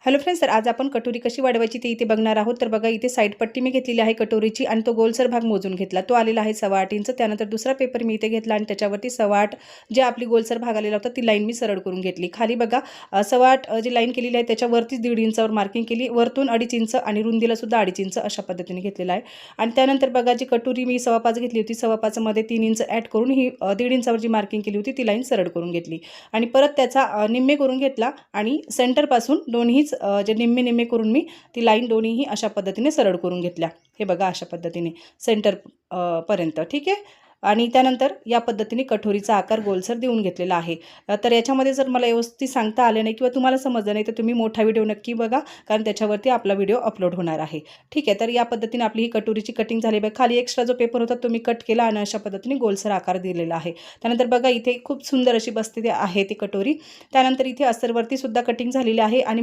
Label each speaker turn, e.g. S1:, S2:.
S1: Hello friends, तर आज आपण कटोरी कशी वाढवायची ते इथे बघणार आहोत। तर बघा, इथे साईड पट्टी मी घेतलेली आहे कटोरीची आणि तो गोलसर भाग मोजून घेतला। तो आलेला आहे 8.25 इंच। त्यानंतर दुसरा पेपर मी इथे घेतला आणि त्याच्यावरती 8.25 जे आपली गोलसर भाग आलेला होता ती लाईन मी सरळ करून घेतली। खाली बघा 8.25 जी लाईन केलेली आहे त्याच्यावरतीच 1.5 इंचावर मार्किंग केली, वरतून 2.5 इंच आणि रुंदीला सुद्धा 2.5 इंच अशा पद्धतीने घेतलेला आहे। आणि त्यानंतर बघा, जी कटोरी मी 5.25 घेतली होती, 5.25 मध्ये 3 इंच ॲड करून ही 1.5 इंचावर जी मार्किंग केली होती ती लाईन सरळ करून घेतली आणि परत त्याचा निम्मे करून घेतला आणि सेंटरपासून दोन्हीच जे निम्मे करून मी ती लाईन दोन्हीही अशा पद्धतीने सरळ करून घेतल्या। हे बघा, अशा पद्धतीने सेंटर पर्यंत, ठीक आहे। आणि त्यानंतर या पद्धतीने कटोरीचा आकार गोलसर देऊन घेतलेला आहे। तर याच्यामध्ये जर मला व्यवस्थित सांगता आले नाही किंवा तुम्हाला समजलं नाही तर तुम्ही मोठा व्हिडिओ नक्की बघा, कारण त्याच्यावरती आपला व्हिडिओ अपलोड होणार आहे, ठीक आहे। तर या पद्धतीने आपली ही कटोरीची कटिंग झाली बघा। खाली एक्स्ट्रा जो पेपर होता तो मी कट केला आणि अशा पद्धतीने गोलसर आकार दिलेला आहे। त्यानंतर बघा, इथे खूप सुंदर अशी बसते आहे ती कटोरी। त्यानंतर इथे अस्तरवरती सुद्धा कटिंग झालेली आहे आणि